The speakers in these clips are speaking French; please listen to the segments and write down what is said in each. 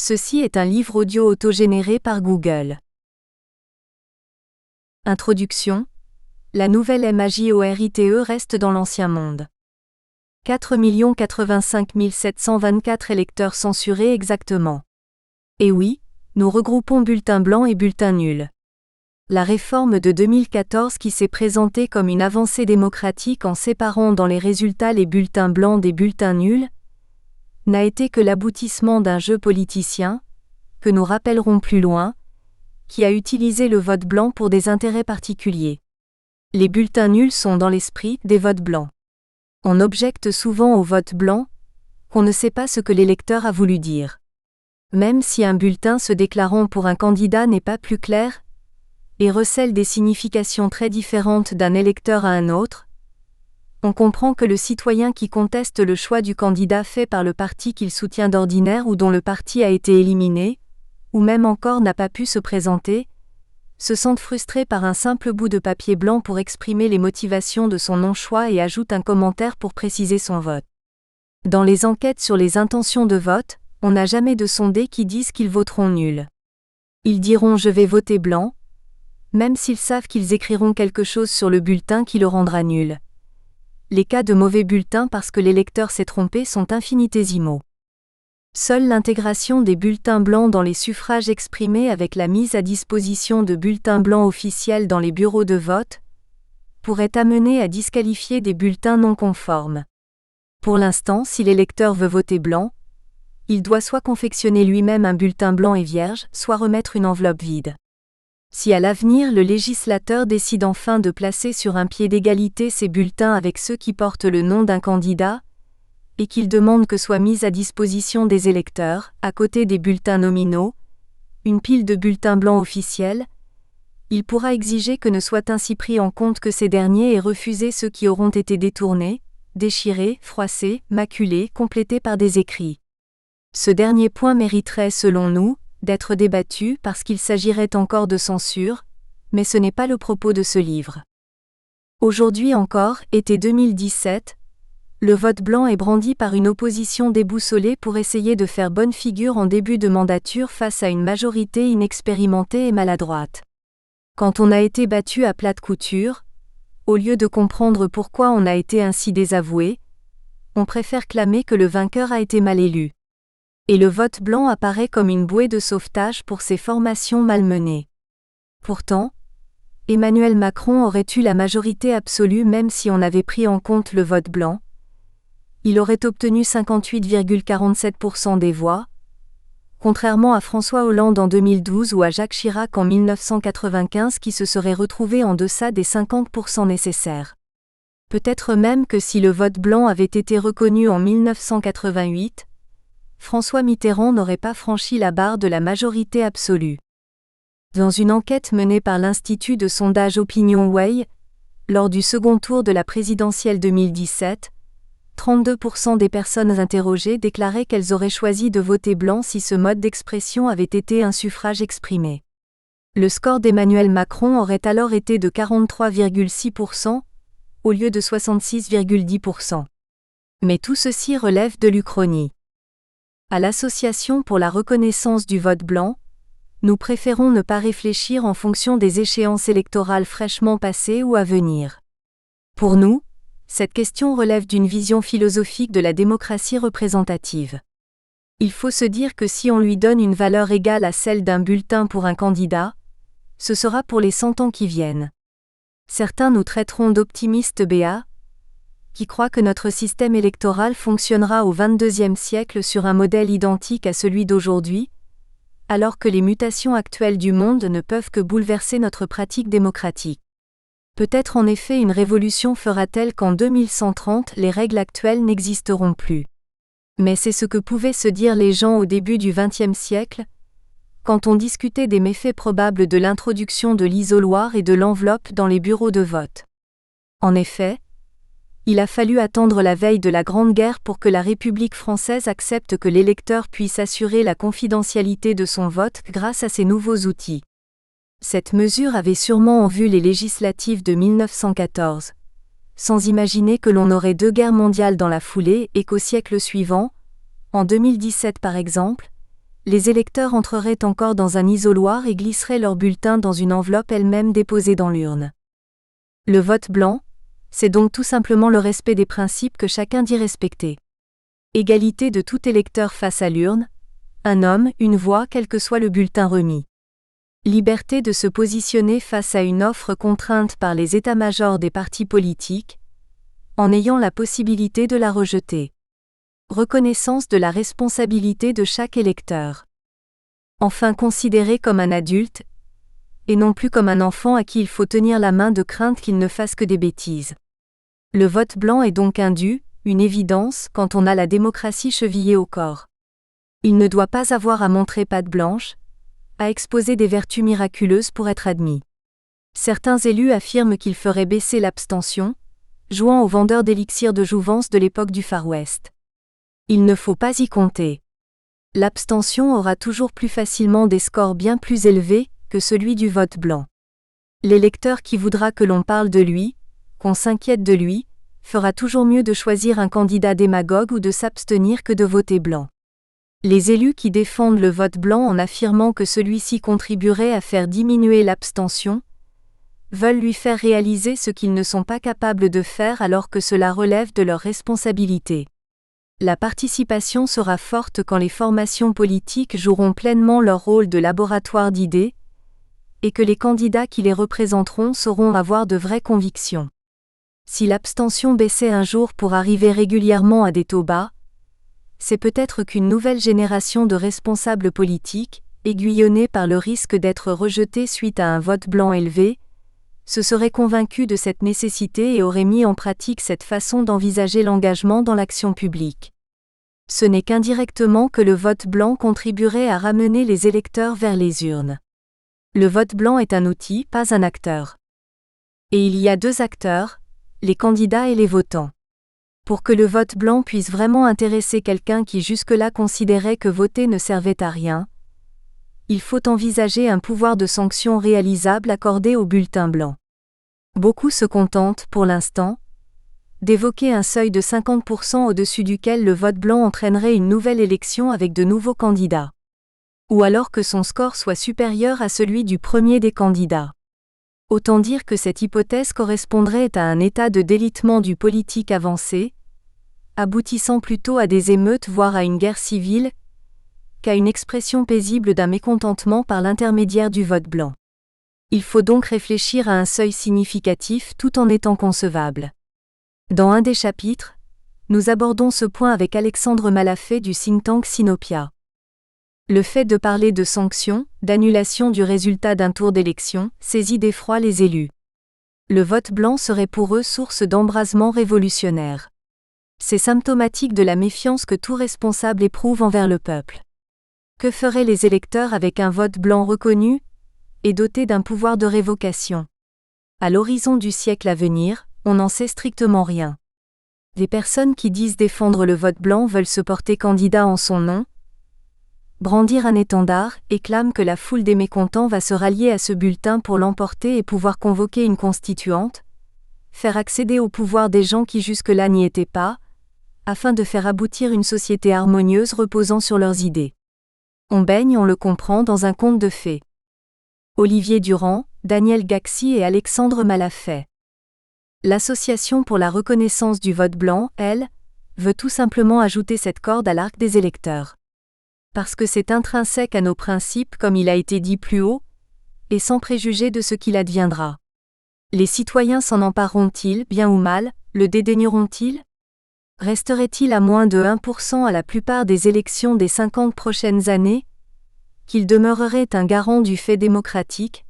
Ceci est un livre audio autogénéré par Google. Introduction. La nouvelle MAJORITE reste dans l'ancien monde. 4 085 724 électeurs censurés exactement. Et oui, nous regroupons bulletins blancs et bulletins nuls. La réforme de 2014 qui s'est présentée comme une avancée démocratique en séparant dans les résultats les bulletins blancs des bulletins nuls, n'a été que l'aboutissement d'un jeu politicien, que nous rappellerons plus loin, qui a utilisé le vote blanc pour des intérêts particuliers. Les bulletins nuls sont dans l'esprit des votes blancs. On objecte souvent au vote blanc, qu'on ne sait pas ce que l'électeur a voulu dire. Même si un bulletin se déclarant pour un candidat n'est pas plus clair, et recèle des significations très différentes d'un électeur à un autre, on comprend que le citoyen qui conteste le choix du candidat fait par le parti qu'il soutient d'ordinaire ou dont le parti a été éliminé, ou même encore n'a pas pu se présenter, se sente frustré par un simple bout de papier blanc pour exprimer les motivations de son non-choix et ajoute un commentaire pour préciser son vote. Dans les enquêtes sur les intentions de vote, on n'a jamais de sondés qui disent qu'ils voteront nul. Ils diront « je vais voter blanc », même s'ils savent qu'ils écriront quelque chose sur le bulletin qui le rendra nul. Les cas de mauvais bulletins parce que l'électeur s'est trompé sont infinitésimaux. Seule l'intégration des bulletins blancs dans les suffrages exprimés avec la mise à disposition de bulletins blancs officiels dans les bureaux de vote pourrait amener à disqualifier des bulletins non conformes. Pour l'instant, si l'électeur veut voter blanc, il doit soit confectionner lui-même un bulletin blanc et vierge, soit remettre une enveloppe vide. Si à l'avenir le législateur décide enfin de placer sur un pied d'égalité ces bulletins avec ceux qui portent le nom d'un candidat, et qu'il demande que soit mise à disposition des électeurs, à côté des bulletins nominaux, une pile de bulletins blancs officiels, il pourra exiger que ne soient ainsi pris en compte que ces derniers et refuser ceux qui auront été détournés, déchirés, froissés, maculés, complétés par des écrits. Ce dernier point mériterait, selon nous, d'être débattu parce qu'il s'agirait encore de censure, mais ce n'est pas le propos de ce livre. Aujourd'hui encore, été 2017, le vote blanc est brandi par une opposition déboussolée pour essayer de faire bonne figure en début de mandature face à une majorité inexpérimentée et maladroite. Quand on a été battu à plate couture, au lieu de comprendre pourquoi on a été ainsi désavoué, on préfère clamer que le vainqueur a été mal élu. Et le vote blanc apparaît comme une bouée de sauvetage pour ces formations malmenées. Pourtant, Emmanuel Macron aurait eu la majorité absolue même si on avait pris en compte le vote blanc. Il aurait obtenu 58,47% des voix, contrairement à François Hollande en 2012 ou à Jacques Chirac en 1995 qui se seraient retrouvés en deçà des 50% nécessaires. Peut-être même que si le vote blanc avait été reconnu en 1988, François Mitterrand n'aurait pas franchi la barre de la majorité absolue. Dans une enquête menée par l'Institut de sondage OpinionWay, lors du second tour de la présidentielle 2017, 32% des personnes interrogées déclaraient qu'elles auraient choisi de voter blanc si ce mode d'expression avait été un suffrage exprimé. Le score d'Emmanuel Macron aurait alors été de 43,6% au lieu de 66,10%. Mais tout ceci relève de l'Uchronie. À l'Association pour la reconnaissance du vote blanc, nous préférons ne pas réfléchir en fonction des échéances électorales fraîchement passées ou à venir. Pour nous, cette question relève d'une vision philosophique de la démocratie représentative. Il faut se dire que si on lui donne une valeur égale à celle d'un bulletin pour un candidat, ce sera pour les 100 ans qui viennent. Certains nous traiteront d'optimistes béats, qui croient que notre système électoral fonctionnera au XXIe siècle sur un modèle identique à celui d'aujourd'hui, alors que les mutations actuelles du monde ne peuvent que bouleverser notre pratique démocratique. Peut-être en effet une révolution fera-t-elle qu'en 2130 les règles actuelles n'existeront plus. Mais c'est ce que pouvaient se dire les gens au début du XXe siècle, quand on discutait des méfaits probables de l'introduction de l'isoloir et de l'enveloppe dans les bureaux de vote. En effet, il a fallu attendre la veille de la Grande Guerre pour que la République française accepte que l'électeur puisse assurer la confidentialité de son vote grâce à ces nouveaux outils. Cette mesure avait sûrement en vue les législatives de 1914, sans imaginer que l'on aurait 2 guerres mondiales dans la foulée et qu'au siècle suivant, en 2017 par exemple, les électeurs entreraient encore dans un isoloir et glisseraient leur bulletin dans une enveloppe elle-même déposée dans l'urne. Le vote blanc, c'est donc tout simplement le respect des principes que chacun dit respecter. Égalité de tout électeur face à l'urne, un homme, une voix, quel que soit le bulletin remis. Liberté de se positionner face à une offre contrainte par les états-majors des partis politiques, en ayant la possibilité de la rejeter. Reconnaissance de la responsabilité de chaque électeur. Enfin considéré comme un adulte, et non plus comme un enfant à qui il faut tenir la main de crainte qu'il ne fasse que des bêtises. Le vote blanc est donc un dû, une évidence, quand on a la démocratie chevillée au corps. Il ne doit pas avoir à montrer patte blanche, à exposer des vertus miraculeuses pour être admis. Certains élus affirment qu'ils feraient baisser l'abstention, jouant aux vendeurs d'élixirs de jouvence de l'époque du Far West. Il ne faut pas y compter. L'abstention aura toujours plus facilement des scores bien plus élevés que celui du vote blanc. L'électeur qui voudra que l'on parle de lui, qu'on s'inquiète de lui, fera toujours mieux de choisir un candidat démagogue ou de s'abstenir que de voter blanc. Les élus qui défendent le vote blanc en affirmant que celui-ci contribuerait à faire diminuer l'abstention, veulent lui faire réaliser ce qu'ils ne sont pas capables de faire alors que cela relève de leur responsabilité. La participation sera forte quand les formations politiques joueront pleinement leur rôle de laboratoire d'idées, et que les candidats qui les représenteront sauront avoir de vraies convictions. Si l'abstention baissait un jour pour arriver régulièrement à des taux bas, c'est peut-être qu'une nouvelle génération de responsables politiques, aiguillonnés par le risque d'être rejetés suite à un vote blanc élevé, se serait convaincue de cette nécessité et aurait mis en pratique cette façon d'envisager l'engagement dans l'action publique. Ce n'est qu'indirectement que le vote blanc contribuerait à ramener les électeurs vers les urnes. Le vote blanc est un outil, pas un acteur. Et il y a deux acteurs, les candidats et les votants. Pour que le vote blanc puisse vraiment intéresser quelqu'un qui jusque-là considérait que voter ne servait à rien, il faut envisager un pouvoir de sanction réalisable accordé au bulletin blanc. Beaucoup se contentent, pour l'instant, d'évoquer un seuil de 50% au-dessus duquel le vote blanc entraînerait une nouvelle élection avec de nouveaux candidats. Ou alors que son score soit supérieur à celui du premier des candidats. Autant dire que cette hypothèse correspondrait à un état de délitement du politique avancé, aboutissant plutôt à des émeutes voire à une guerre civile, qu'à une expression paisible d'un mécontentement par l'intermédiaire du vote blanc. Il faut donc réfléchir à un seuil significatif tout en étant concevable. Dans un des chapitres, nous abordons ce point avec Alexandre Malafé du think tank Sinopia. Le fait de parler de sanctions, d'annulation du résultat d'un tour d'élection, saisit d'effroi les élus. Le vote blanc serait pour eux source d'embrasement révolutionnaire. C'est symptomatique de la méfiance que tout responsable éprouve envers le peuple. Que feraient les électeurs avec un vote blanc reconnu et doté d'un pouvoir de révocation? À l'horizon du siècle à venir, on n'en sait strictement rien. Des personnes qui disent défendre le vote blanc veulent se porter candidat en son nom, brandir un étendard, et clament que la foule des mécontents va se rallier à ce bulletin pour l'emporter et pouvoir convoquer une constituante, faire accéder au pouvoir des gens qui jusque-là n'y étaient pas, afin de faire aboutir une société harmonieuse reposant sur leurs idées. On baigne, on le comprend, dans un conte de fées. Olivier Durand, Daniel Gaxi et Alexandre Malafé. L'Association pour la reconnaissance du vote blanc, elle, veut tout simplement ajouter cette corde à l'arc des électeurs. Parce que c'est intrinsèque à nos principes comme il a été dit plus haut, et sans préjuger de ce qu'il adviendra. Les citoyens s'en empareront-ils, bien ou mal, le dédaigneront-ils? Resterait-il à moins de 1% à la plupart des élections des 50 prochaines années? Qu'il demeurerait un garant du fait démocratique,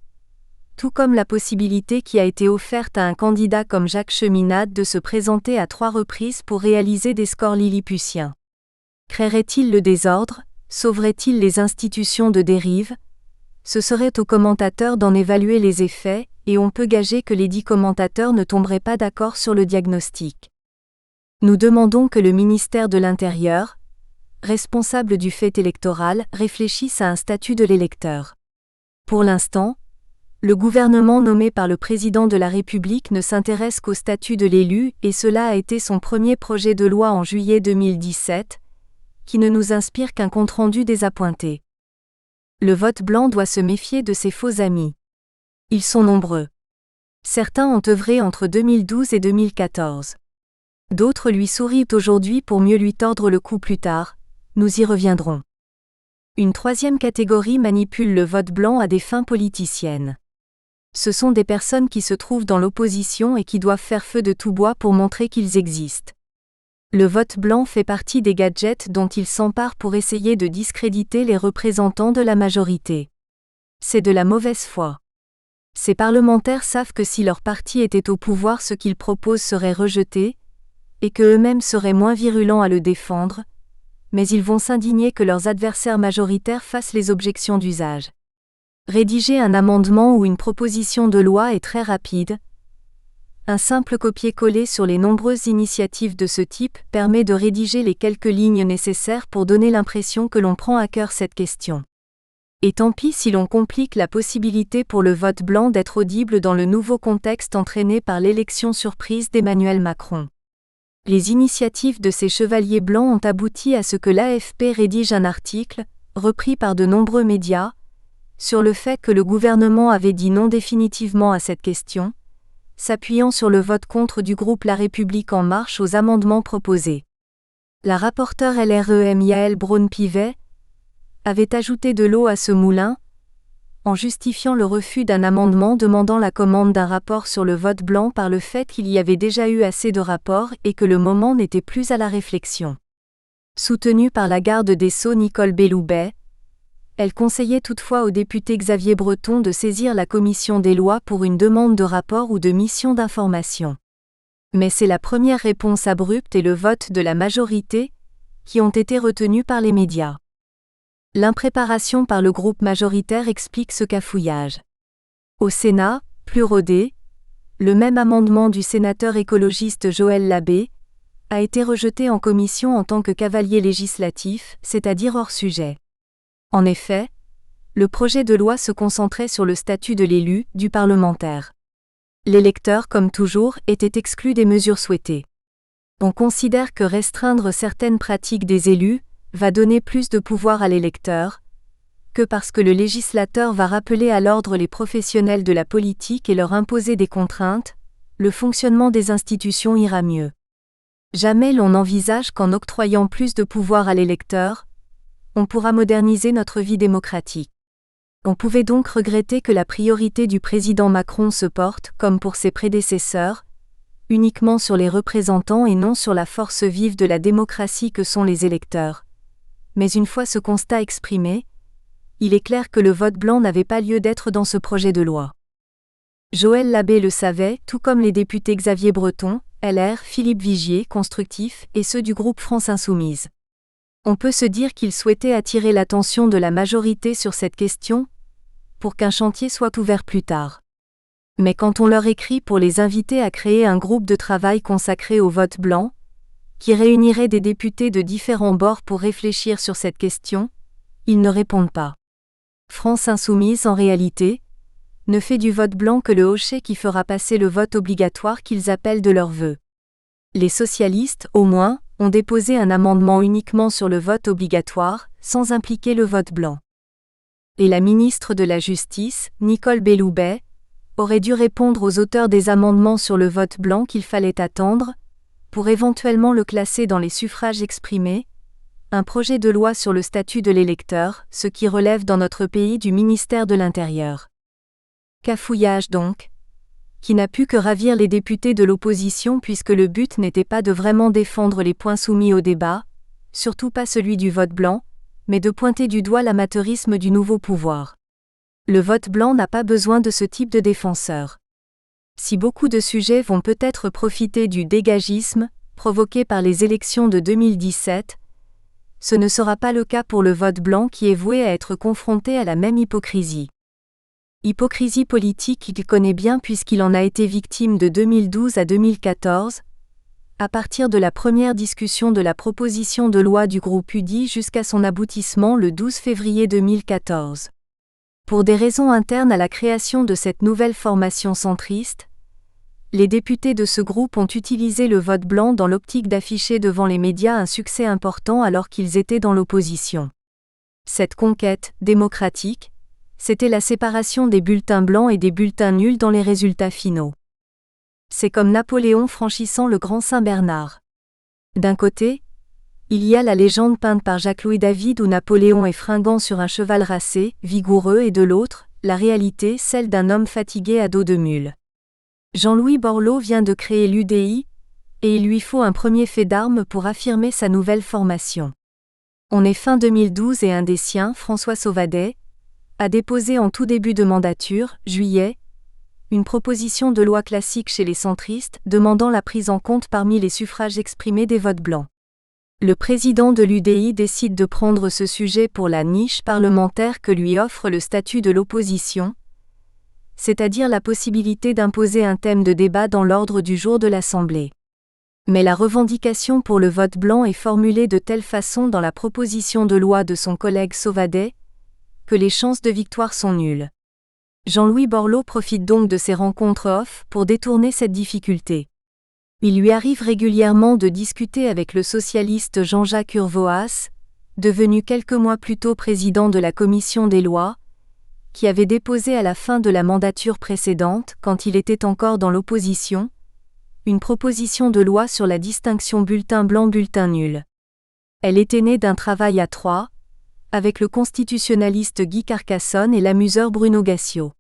tout comme la possibilité qui a été offerte à un candidat comme Jacques Cheminade de se présenter à 3 reprises pour réaliser des scores lilliputiens. Créerait-il le désordre? Sauverait-il les institutions de dérive? Ce serait aux commentateurs d'en évaluer les effets, et on peut gager que les 10 commentateurs ne tomberaient pas d'accord sur le diagnostic. Nous demandons que le ministère de l'Intérieur, responsable du fait électoral, réfléchisse à un statut de l'électeur. Pour l'instant, le gouvernement nommé par le président de la République ne s'intéresse qu'au statut de l'élu, et cela a été son premier projet de loi en juillet 2017, qui ne nous inspire qu'un compte-rendu désappointé. Le vote blanc doit se méfier de ses faux amis. Ils sont nombreux. Certains ont œuvré entre 2012 et 2014. D'autres lui sourient aujourd'hui pour mieux lui tordre le cou plus tard, nous y reviendrons. Une troisième catégorie manipule le vote blanc à des fins politiciennes. Ce sont des personnes qui se trouvent dans l'opposition et qui doivent faire feu de tout bois pour montrer qu'ils existent. Le vote blanc fait partie des gadgets dont ils s'emparent pour essayer de discréditer les représentants de la majorité. C'est de la mauvaise foi. Ces parlementaires savent que si leur parti était au pouvoir, ce qu'ils proposent serait rejeté, et qu'eux-mêmes seraient moins virulents à le défendre, mais ils vont s'indigner que leurs adversaires majoritaires fassent les objections d'usage. Rédiger un amendement ou une proposition de loi est très rapide. Un simple copier-coller sur les nombreuses initiatives de ce type permet de rédiger les quelques lignes nécessaires pour donner l'impression que l'on prend à cœur cette question. Et tant pis si l'on complique la possibilité pour le vote blanc d'être audible dans le nouveau contexte entraîné par l'élection surprise d'Emmanuel Macron. Les initiatives de ces chevaliers blancs ont abouti à ce que l'AFP rédige un article, repris par de nombreux médias, sur le fait que le gouvernement avait dit non définitivement à cette question, s'appuyant sur le vote contre du groupe La République En Marche aux amendements proposés. La rapporteure LREM Yael Braun-Pivet avait ajouté de l'eau à ce moulin, en justifiant le refus d'un amendement demandant la commande d'un rapport sur le vote blanc par le fait qu'il y avait déjà eu assez de rapports et que le moment n'était plus à la réflexion. Soutenue par la garde des Sceaux Nicole Belloubet, elle conseillait toutefois au député Xavier Breton de saisir la commission des lois pour une demande de rapport ou de mission d'information. Mais c'est la première réponse abrupte et le vote de la majorité qui ont été retenus par les médias. L'impréparation par le groupe majoritaire explique ce cafouillage. Au Sénat, plus rodé, le même amendement du sénateur écologiste Joël Labbé a été rejeté en commission en tant que cavalier législatif, c'est-à-dire hors sujet. En effet, le projet de loi se concentrait sur le statut de l'élu, du parlementaire. L'électeur, comme toujours, était exclu des mesures souhaitées. On considère que restreindre certaines pratiques des élus va donner plus de pouvoir à l'électeur, que parce que le législateur va rappeler à l'ordre les professionnels de la politique et leur imposer des contraintes, le fonctionnement des institutions ira mieux. Jamais l'on n'envisage qu'en octroyant plus de pouvoir à l'électeur, on pourra moderniser notre vie démocratique. On pouvait donc regretter que la priorité du président Macron se porte, comme pour ses prédécesseurs, uniquement sur les représentants et non sur la force vive de la démocratie que sont les électeurs. Mais une fois ce constat exprimé, il est clair que le vote blanc n'avait pas lieu d'être dans ce projet de loi. Joël Labbé le savait, tout comme les députés Xavier Breton, LR, Philippe Vigier, Constructif, et ceux du groupe France Insoumise. On peut se dire qu'ils souhaitaient attirer l'attention de la majorité sur cette question, pour qu'un chantier soit ouvert plus tard. Mais quand on leur écrit pour les inviter à créer un groupe de travail consacré au vote blanc, qui réunirait des députés de différents bords pour réfléchir sur cette question, ils ne répondent pas. France Insoumise, en réalité, ne fait du vote blanc que le hochet qui fera passer le vote obligatoire qu'ils appellent de leur vœu. Les socialistes, au moins, ont déposé un amendement uniquement sur le vote obligatoire, sans impliquer le vote blanc. Et la ministre de la Justice, Nicole Belloubet, aurait dû répondre aux auteurs des amendements sur le vote blanc qu'il fallait attendre, pour éventuellement le classer dans les suffrages exprimés, un projet de loi sur le statut de l'électeur, ce qui relève dans notre pays du ministère de l'Intérieur. Cafouillage donc, qui n'a pu que ravir les députés de l'opposition puisque le but n'était pas de vraiment défendre les points soumis au débat, surtout pas celui du vote blanc, mais de pointer du doigt l'amateurisme du nouveau pouvoir. Le vote blanc n'a pas besoin de ce type de défenseur. Si beaucoup de sujets vont peut-être profiter du dégagisme, provoqué par les élections de 2017, ce ne sera pas le cas pour le vote blanc qui est voué à être confronté à la même hypocrisie. Hypocrisie politique qu'il connaît bien puisqu'il en a été victime de 2012 à 2014, à partir de la première discussion de la proposition de loi du groupe UDI jusqu'à son aboutissement le 12 février 2014. Pour des raisons internes à la création de cette nouvelle formation centriste, les députés de ce groupe ont utilisé le vote blanc dans l'optique d'afficher devant les médias un succès important alors qu'ils étaient dans l'opposition. Cette conquête, démocratique, c'était la séparation des bulletins blancs et des bulletins nuls dans les résultats finaux. C'est comme Napoléon franchissant le Grand Saint-Bernard. D'un côté, il y a la légende peinte par Jacques-Louis David où Napoléon est fringant sur un cheval racé, vigoureux, et de l'autre, la réalité, celle d'un homme fatigué à dos de mule. Jean-Louis Borloo vient de créer l'UDI, et il lui faut un premier fait d'armes pour affirmer sa nouvelle formation. On est fin 2012 et un des siens, François Sauvadet, a déposé en tout début de mandature, juillet, une proposition de loi classique chez les centristes demandant la prise en compte parmi les suffrages exprimés des votes blancs. Le président de l'UDI décide de prendre ce sujet pour la niche parlementaire que lui offre le statut de l'opposition, c'est-à-dire la possibilité d'imposer un thème de débat dans l'ordre du jour de l'Assemblée. Mais la revendication pour le vote blanc est formulée de telle façon dans la proposition de loi de son collègue Sauvadet que les chances de victoire sont nulles. Jean-Louis Borloo profite donc de ces rencontres off pour détourner cette difficulté. Il lui arrive régulièrement de discuter avec le socialiste Jean-Jacques Urvoas, devenu quelques mois plus tôt président de la commission des lois, qui avait déposé à la fin de la mandature précédente, quand il était encore dans l'opposition, une proposition de loi sur la distinction bulletin blanc-bulletin nul. Elle était née d'un travail à trois, avec le constitutionnaliste Guy Carcassonne et l'amuseur Bruno Gassio.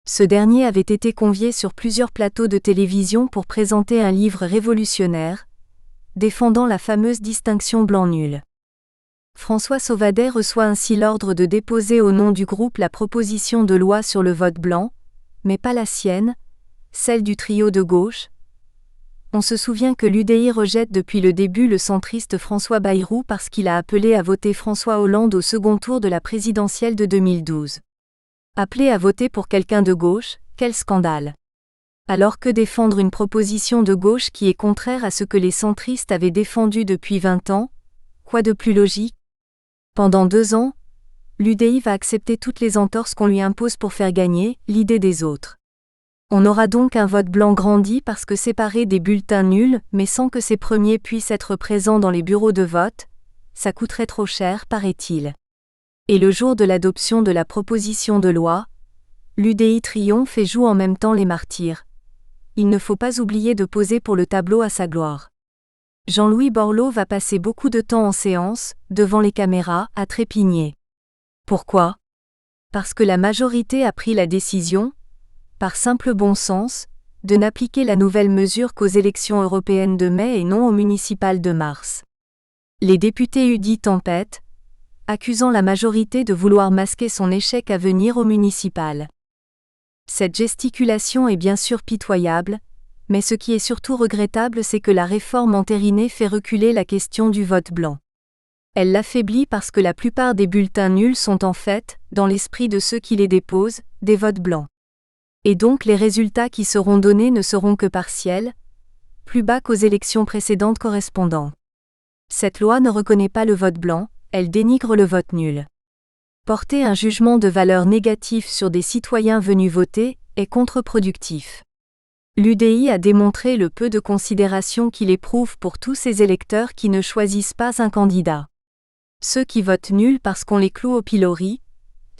Ce dernier avait été convié sur plusieurs plateaux de télévision pour présenter un livre révolutionnaire, défendant la fameuse distinction blanc-nul. François Sauvadet reçoit ainsi l'ordre de déposer au nom du groupe la proposition de loi sur le vote blanc, mais pas la sienne, celle du trio de gauche. On se souvient que l'UDI rejette depuis le début le centriste François Bayrou parce qu'il a appelé à voter François Hollande au second tour de la présidentielle de 2012. Appeler à voter pour quelqu'un de gauche, quel scandale! Alors que défendre une proposition de gauche qui est contraire à ce que les centristes avaient défendu depuis 20 ans, quoi de plus logique? Pendant 2 ans, l'UDI va accepter toutes les entorses qu'on lui impose pour faire gagner l'idée des autres. On aura donc un vote blanc grandi parce que séparé des bulletins nuls, mais sans que ces premiers puissent être présents dans les bureaux de vote, ça coûterait trop cher, paraît-il. Et le jour de l'adoption de la proposition de loi, l'UDI triomphe et joue en même temps les martyrs. Il ne faut pas oublier de poser pour le tableau à sa gloire. Jean-Louis Borloo va passer beaucoup de temps en séance, devant les caméras, à trépigner. Pourquoi? Parce que la majorité a pris la décision, par simple bon sens, de n'appliquer la nouvelle mesure qu'aux élections européennes de mai et non aux municipales de mars. Les députés UDI tempêtent, accusant la majorité de vouloir masquer son échec à venir aux municipales. Cette gesticulation est bien sûr pitoyable, mais ce qui est surtout regrettable c'est que la réforme entérinée fait reculer la question du vote blanc. Elle l'affaiblit parce que la plupart des bulletins nuls sont en fait, dans l'esprit de ceux qui les déposent, des votes blancs. Et donc les résultats qui seront donnés ne seront que partiels, plus bas qu'aux élections précédentes correspondantes. Cette loi ne reconnaît pas le vote blanc, elle dénigre le vote nul. Porter un jugement de valeur négatif sur des citoyens venus voter est contre-productif. L'UDI a démontré le peu de considération qu'il éprouve pour tous ces électeurs qui ne choisissent pas un candidat. Ceux qui votent nul parce qu'on les cloue au pilori,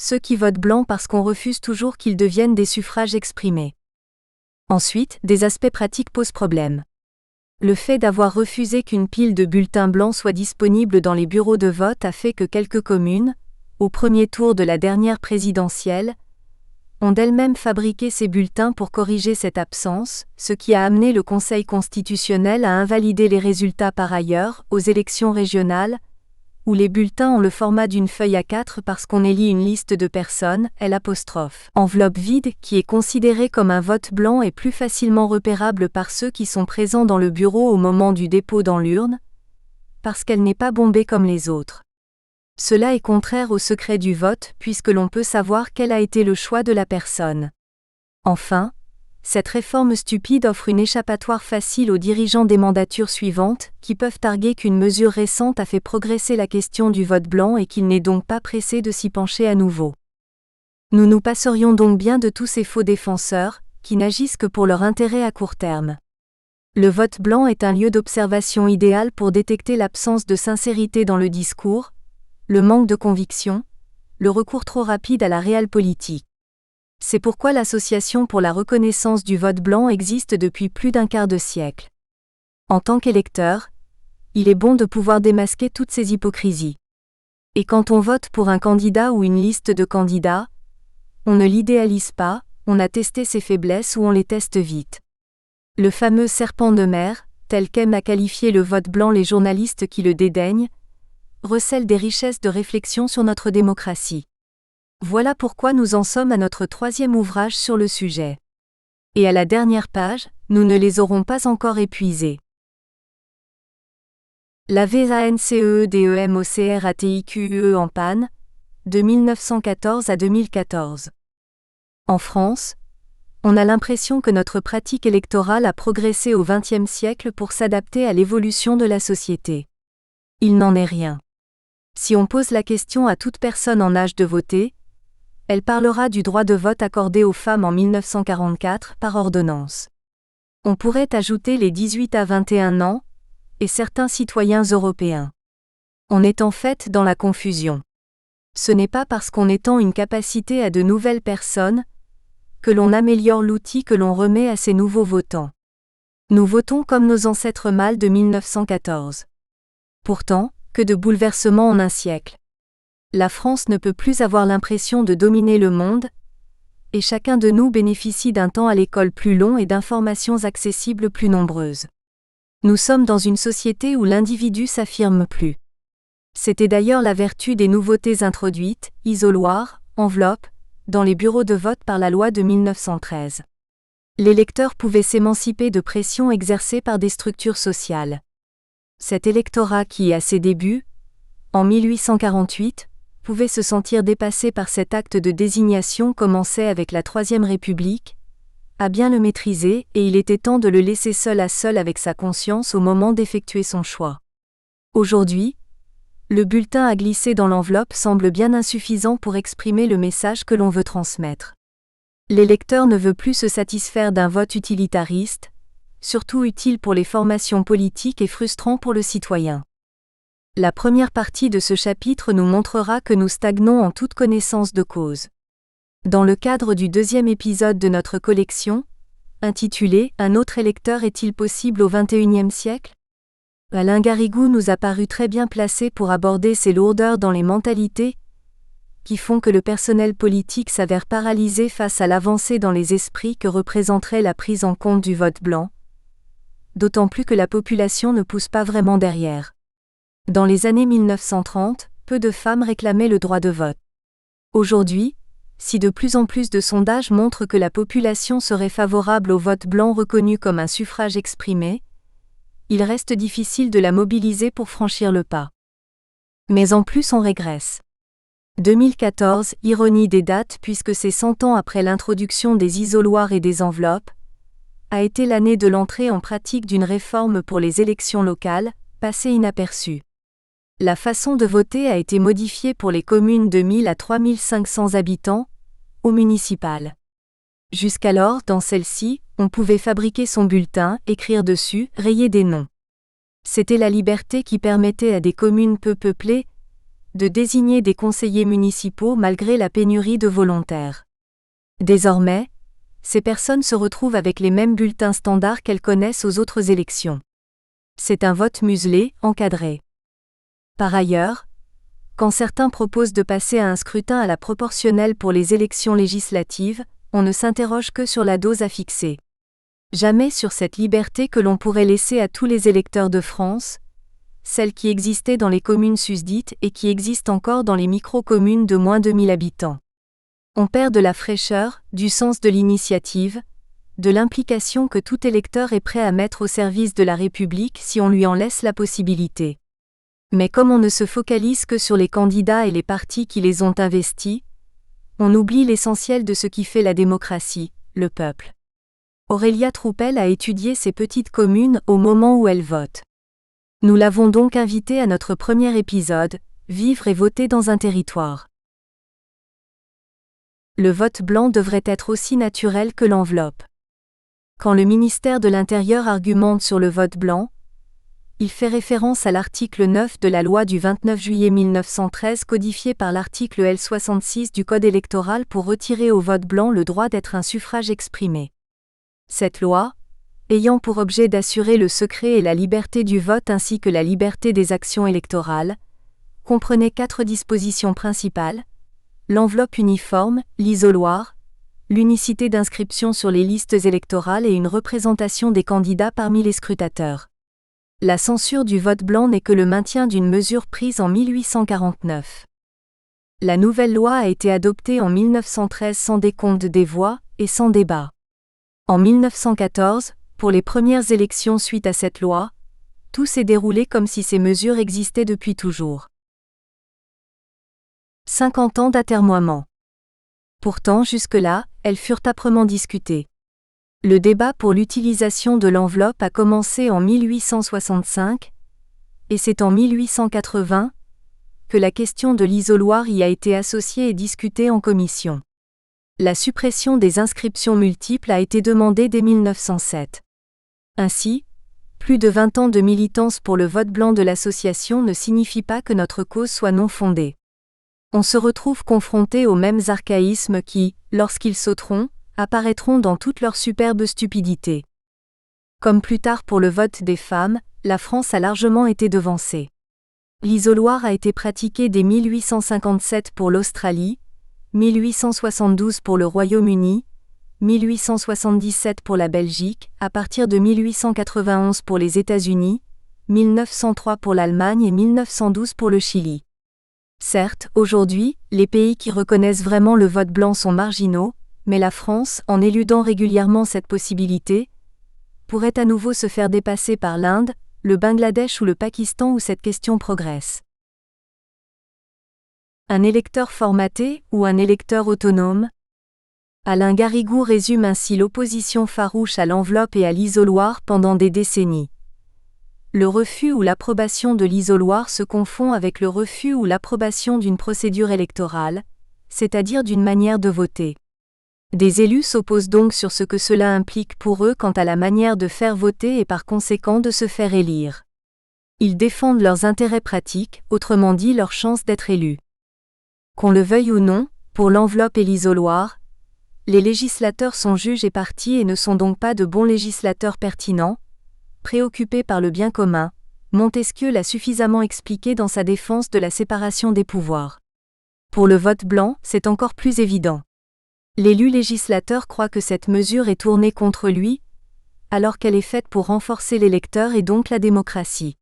ceux qui votent blanc parce qu'on refuse toujours qu'ils deviennent des suffrages exprimés. Ensuite, des aspects pratiques posent problème. Le fait d'avoir refusé qu'une pile de bulletins blancs soit disponible dans les bureaux de vote a fait que quelques communes, au premier tour de la dernière présidentielle, ont d'elles-mêmes fabriqué ces bulletins pour corriger cette absence, ce qui a amené le Conseil constitutionnel à invalider les résultats par ailleurs, aux élections régionales, où les bulletins ont le format d'une feuille A4 parce qu'on élit une liste de personnes, enveloppe vide, qui est considérée comme un vote blanc et plus facilement repérable par ceux qui sont présents dans le bureau au moment du dépôt dans l'urne, parce qu'elle n'est pas bombée comme les autres. Cela est contraire au secret du vote puisque l'on peut savoir quel a été le choix de la personne. Enfin, cette réforme stupide offre une échappatoire facile aux dirigeants des mandatures suivantes, qui peuvent arguer qu'une mesure récente a fait progresser la question du vote blanc et qu'il n'est donc pas pressé de s'y pencher à nouveau. Nous nous passerions donc bien de tous ces faux défenseurs, qui n'agissent que pour leur intérêt à court terme. Le vote blanc est un lieu d'observation idéal pour détecter l'absence de sincérité dans le discours, le manque de conviction, le recours trop rapide à la realpolitik. C'est pourquoi l'Association pour la reconnaissance du vote blanc existe depuis plus d'un quart de siècle. En tant qu'électeur, il est bon de pouvoir démasquer toutes ces hypocrisies. Et quand on vote pour un candidat ou une liste de candidats, on ne l'idéalise pas, on a testé ses faiblesses ou on les teste vite. Le fameux serpent de mer, tel qu'aiment à qualifier le vote blanc les journalistes qui le dédaignent, recèle des richesses de réflexion sur notre démocratie. Voilà pourquoi nous en sommes à notre 3e ouvrage sur le sujet. Et à la dernière page, nous ne les aurons pas encore épuisés. La VANCEEDEMOCRATIQUE en panne, de 1914 à 2014. En France, on a l'impression que notre pratique électorale a progressé au XXe siècle pour s'adapter à l'évolution de la société. Il n'en est rien. Si on pose la question à toute personne en âge de voter, elle parlera du droit de vote accordé aux femmes en 1944 par ordonnance. On pourrait ajouter les 18 à 21 ans, et certains citoyens européens. On est en fait dans la confusion. Ce n'est pas parce qu'on étend une capacité à de nouvelles personnes que l'on améliore l'outil que l'on remet à ces nouveaux votants. Nous votons comme nos ancêtres mâles de 1914. Pourtant, que de bouleversements en un siècle. La France ne peut plus avoir l'impression de dominer le monde, et chacun de nous bénéficie d'un temps à l'école plus long et d'informations accessibles plus nombreuses. Nous sommes dans une société où l'individu s'affirme plus. C'était d'ailleurs la vertu des nouveautés introduites, isoloirs, enveloppes, dans les bureaux de vote par la loi de 1913. L'électeur pouvait s'émanciper de pressions exercées par des structures sociales. Cet électorat qui, à ses débuts, en 1848, pouvait se sentir dépassé par cet acte de désignation commencé avec la Troisième République, a bien le maîtriser et il était temps de le laisser seul à seul avec sa conscience au moment d'effectuer son choix. Aujourd'hui, le bulletin à glisser dans l'enveloppe semble bien insuffisant pour exprimer le message que l'on veut transmettre. L'électeur ne veut plus se satisfaire d'un vote utilitariste, surtout utile pour les formations politiques et frustrant pour le citoyen. La première partie de ce chapitre nous montrera que nous stagnons en toute connaissance de cause. Dans le cadre du 2e épisode de notre collection, intitulé « Un autre électeur est-il possible au XXIe siècle ?», Alain Garrigou nous a paru très bien placé pour aborder ces lourdeurs dans les mentalités qui font que le personnel politique s'avère paralysé face à l'avancée dans les esprits que représenterait la prise en compte du vote blanc, d'autant plus que la population ne pousse pas vraiment derrière. Dans les années 1930, peu de femmes réclamaient le droit de vote. Aujourd'hui, si de plus en plus de sondages montrent que la population serait favorable au vote blanc reconnu comme un suffrage exprimé, il reste difficile de la mobiliser pour franchir le pas. Mais en plus on régresse. 2014, ironie des dates puisque c'est 100 ans après l'introduction des isoloirs et des enveloppes, a été l'année de l'entrée en pratique d'une réforme pour les élections locales, passée inaperçue. La façon de voter a été modifiée pour les communes de 1000 à 3500 habitants, au municipal. Jusqu'alors, dans celle-ci, on pouvait fabriquer son bulletin, écrire dessus, rayer des noms. C'était la liberté qui permettait à des communes peu peuplées de désigner des conseillers municipaux malgré la pénurie de volontaires. Désormais, ces personnes se retrouvent avec les mêmes bulletins standards qu'elles connaissent aux autres élections. C'est un vote muselé, encadré. Par ailleurs, quand certains proposent de passer à un scrutin à la proportionnelle pour les élections législatives, on ne s'interroge que sur la dose à fixer. Jamais sur cette liberté que l'on pourrait laisser à tous les électeurs de France, celle qui existait dans les communes susdites et qui existe encore dans les micro-communes de moins de 1000 habitants. On perd de la fraîcheur, du sens de l'initiative, de l'implication que tout électeur est prêt à mettre au service de la République si on lui en laisse la possibilité. Mais comme on ne se focalise que sur les candidats et les partis qui les ont investis, on oublie l'essentiel de ce qui fait la démocratie, le peuple. Aurélia Troupel a étudié ces petites communes au moment où elles votent. Nous l'avons donc invitée à notre premier épisode, Vivre et voter dans un territoire. Le vote blanc devrait être aussi naturel que l'enveloppe. Quand le ministère de l'Intérieur argumente sur le vote blanc, Il fait référence à l'article 9 de la loi du 29 juillet 1913 codifié par l'article L66 du Code électoral pour retirer au vote blanc le droit d'être un suffrage exprimé. Cette loi, ayant pour objet d'assurer le secret et la liberté du vote ainsi que la liberté des actions électorales, comprenait 4 dispositions principales: l'enveloppe uniforme, l'isoloir, l'unicité d'inscription sur les listes électorales et une représentation des candidats parmi les scrutateurs. La censure du vote blanc n'est que le maintien d'une mesure prise en 1849. La nouvelle loi a été adoptée en 1913 sans décompte des voix et sans débat. En 1914, pour les premières élections suite à cette loi, tout s'est déroulé comme si ces mesures existaient depuis toujours. 50 ans d'atermoiement. Pourtant, jusque-là, elles furent âprement discutées. Le débat pour l'utilisation de l'enveloppe a commencé en 1865, et c'est en 1880 que la question de l'isoloir y a été associée et discutée en commission. La suppression des inscriptions multiples a été demandée dès 1907. Ainsi, plus de 20 ans de militance pour le vote blanc de l'association ne signifie pas que notre cause soit non fondée. On se retrouve confronté aux mêmes archaïsmes qui, lorsqu'ils sauteront, apparaîtront dans toute leur superbe stupidité. Comme plus tard pour le vote des femmes, la France a largement été devancée. L'isoloir a été pratiqué dès 1857 pour l'Australie, 1872 pour le Royaume-Uni, 1877 pour la Belgique, à partir de 1891 pour les États-Unis, 1903 pour l'Allemagne et 1912 pour le Chili. Certes, aujourd'hui, les pays qui reconnaissent vraiment le vote blanc sont marginaux, mais la France, en éludant régulièrement cette possibilité, pourrait à nouveau se faire dépasser par l'Inde, le Bangladesh ou le Pakistan où cette question progresse. Un électeur formaté ou un électeur autonome? Alain Garrigou résume ainsi l'opposition farouche à l'enveloppe et à l'isoloir pendant des décennies. Le refus ou l'approbation de l'isoloir se confond avec le refus ou l'approbation d'une procédure électorale, c'est-à-dire d'une manière de voter. Des élus s'opposent donc sur ce que cela implique pour eux quant à la manière de faire voter et par conséquent de se faire élire. Ils défendent leurs intérêts pratiques, autrement dit leur chance d'être élus. Qu'on le veuille ou non, pour l'enveloppe et l'isoloir, les législateurs sont juges et parties et ne sont donc pas de bons législateurs pertinents, préoccupés par le bien commun. Montesquieu l'a suffisamment expliqué dans sa défense de la séparation des pouvoirs. Pour le vote blanc, c'est encore plus évident. L'élu législateur croit que cette mesure est tournée contre lui, alors qu'elle est faite pour renforcer l'électeur et donc la démocratie.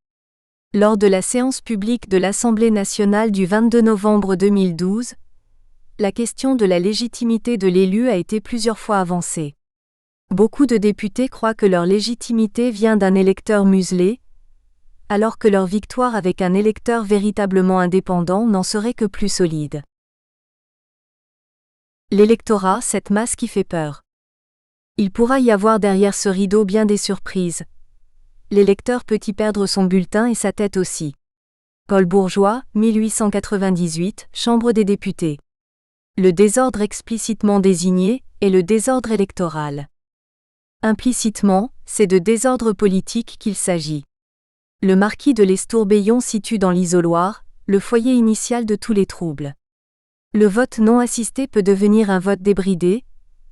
Lors de la séance publique de l'Assemblée nationale du 22 novembre 2012, la question de la légitimité de l'élu a été plusieurs fois avancée. Beaucoup de députés croient que leur légitimité vient d'un électeur muselé, alors que leur victoire avec un électeur véritablement indépendant n'en serait que plus solide. L'électorat, cette masse qui fait peur. Il pourra y avoir derrière ce rideau bien des surprises. L'électeur peut y perdre son bulletin et sa tête aussi. Paul Bourgeois, 1898, Chambre des députés. Le désordre explicitement désigné est le désordre électoral. Implicitement, c'est de désordre politique qu'il s'agit. Le marquis de l'Estourbillon situe dans l'isoloir le foyer initial de tous les troubles. Le vote non assisté peut devenir un vote débridé,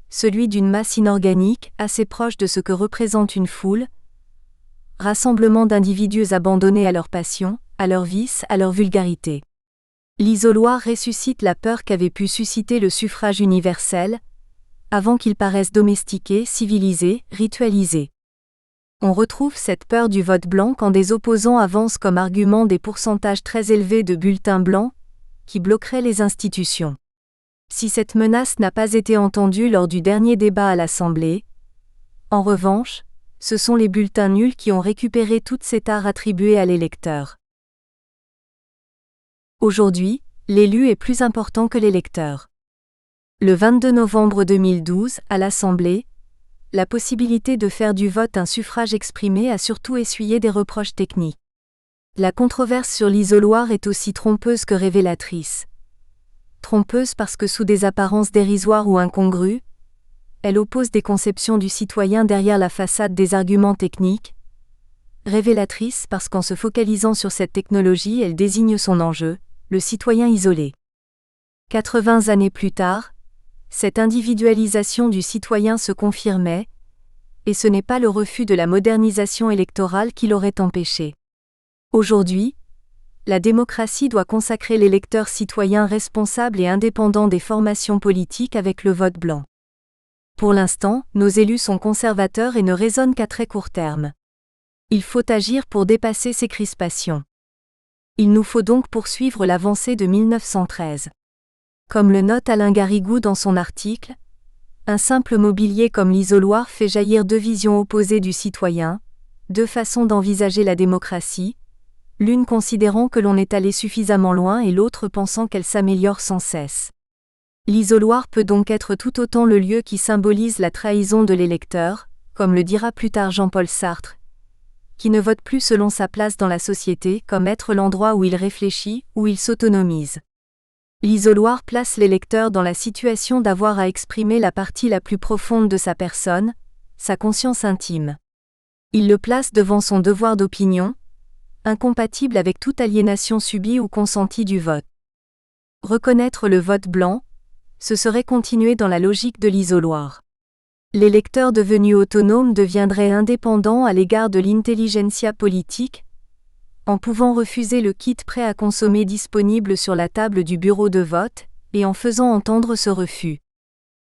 celui d'une masse inorganique assez proche de ce que représente une foule, rassemblement d'individus abandonnés à leurs passions, à leurs vices, à leur vulgarité. L'isoloir ressuscite la peur qu'avait pu susciter le suffrage universel, avant qu'il paraisse domestiqué, civilisé, ritualisé. On retrouve cette peur du vote blanc quand des opposants avancent comme argument des pourcentages très élevés de bulletins blancs, qui bloqueraient les institutions. Si cette menace n'a pas été entendue lors du dernier débat à l'Assemblée, en revanche, ce sont les bulletins nuls qui ont récupéré toute cette art attribuée à l'électeur. Aujourd'hui, l'élu est plus important que l'électeur. Le 22 novembre 2012, à l'Assemblée, la possibilité de faire du vote un suffrage exprimé a surtout essuyé des reproches techniques. La controverse sur l'isoloir est aussi trompeuse que révélatrice. Trompeuse parce que sous des apparences dérisoires ou incongrues, elle oppose des conceptions du citoyen derrière la façade des arguments techniques, Révélatrice parce qu'en se focalisant sur cette technologie, elle désigne son enjeu, le citoyen isolé. 80 années plus tard, cette individualisation du citoyen se confirmait, et ce n'est pas le refus de la modernisation électorale qui l'aurait empêché. Aujourd'hui, la démocratie doit consacrer l'électeur citoyen responsable et indépendant des formations politiques avec le vote blanc. Pour l'instant, nos élus sont conservateurs et ne raisonnent qu'à très court terme. Il faut agir pour dépasser ces crispations. Il nous faut donc poursuivre l'avancée de 1913. Comme le note Alain Garrigou dans son article, un simple mobilier comme l'isoloir fait jaillir deux visions opposées du citoyen, deux façons d'envisager la démocratie, l'une considérant que l'on est allé suffisamment loin et l'autre pensant qu'elle s'améliore sans cesse. L'isoloir peut donc être tout autant le lieu qui symbolise la trahison de l'électeur, comme le dira plus tard Jean-Paul Sartre, qui ne vote plus selon sa place dans la société comme être l'endroit où il réfléchit, où il s'autonomise. L'isoloir place l'électeur dans la situation d'avoir à exprimer la partie la plus profonde de sa personne, sa conscience intime. Il le place devant son devoir d'opinion, incompatible avec toute aliénation subie ou consentie du vote. Reconnaître le vote blanc, ce serait continuer dans la logique de l'isoloir. L'électeur devenu autonome deviendrait indépendant à l'égard de l'intelligentsia politique, en pouvant refuser le kit prêt à consommer disponible sur la table du bureau de vote, et en faisant entendre ce refus.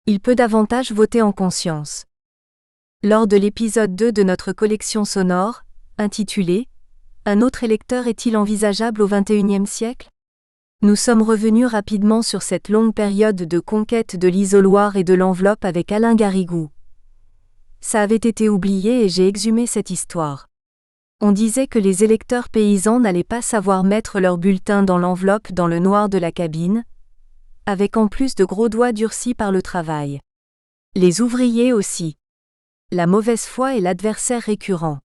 Il peut davantage voter en conscience. Lors de l'épisode 2 de notre collection sonore, intitulée « Un autre électeur est-il envisageable au XXIe siècle ?», nous sommes revenus rapidement sur cette longue période de conquête de l'isoloir et de l'enveloppe avec Alain Garrigou. Ça avait été oublié et j'ai exhumé cette histoire. On disait que les électeurs paysans n'allaient pas savoir mettre leur bulletin dans l'enveloppe dans le noir de la cabine, avec en plus de gros doigts durcis par le travail. Les ouvriers aussi. La mauvaise foi est l'adversaire récurrent.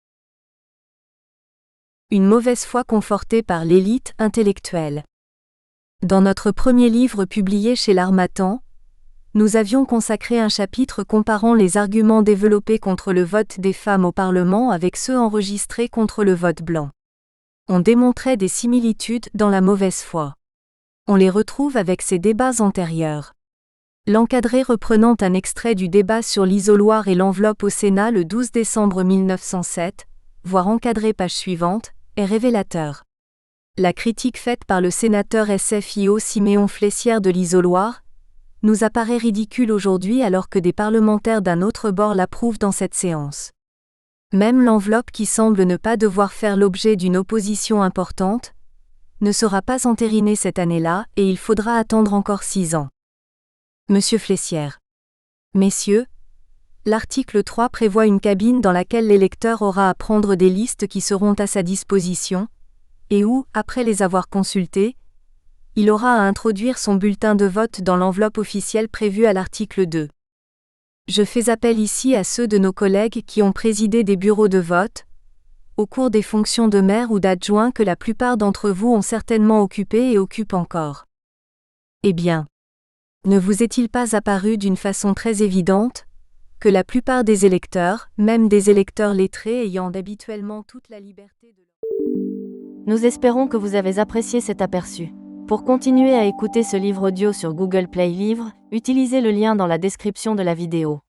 Une mauvaise foi confortée par l'élite intellectuelle. Dans notre premier livre publié chez l'Harmattan, nous avions consacré un chapitre comparant les arguments développés contre le vote des femmes au Parlement avec ceux enregistrés contre le vote blanc. On démontrait des similitudes dans la mauvaise foi. On les retrouve avec ces débats antérieurs. L'encadré reprenant un extrait du débat sur l'isoloir et l'enveloppe au Sénat le 12 décembre 1907, voire encadré page suivante, est révélateur. La critique faite par le sénateur SFIO Siméon Flessière de l'isoloir nous apparaît ridicule aujourd'hui alors que des parlementaires d'un autre bord l'approuvent dans cette séance. Même l'enveloppe qui semble ne pas devoir faire l'objet d'une opposition importante ne sera pas entérinée cette année-là et il faudra attendre encore 6 ans. Monsieur Flessière. Messieurs, l'article 3 prévoit une cabine dans laquelle l'électeur aura à prendre des listes qui seront à sa disposition, et où, après les avoir consultées, il aura à introduire son bulletin de vote dans l'enveloppe officielle prévue à l'article 2. Je fais appel ici à ceux de nos collègues qui ont présidé des bureaux de vote, au cours des fonctions de maire ou d'adjoint que la plupart d'entre vous ont certainement occupées et occupent encore. Eh bien, ne vous est-il pas apparu d'une façon très évidente, que la plupart des électeurs, même des électeurs lettrés ayant habituellement toute la liberté de... Nous espérons que vous avez apprécié cet aperçu. Pour continuer à écouter ce livre audio sur Google Play Livres, utilisez le lien dans la description de la vidéo.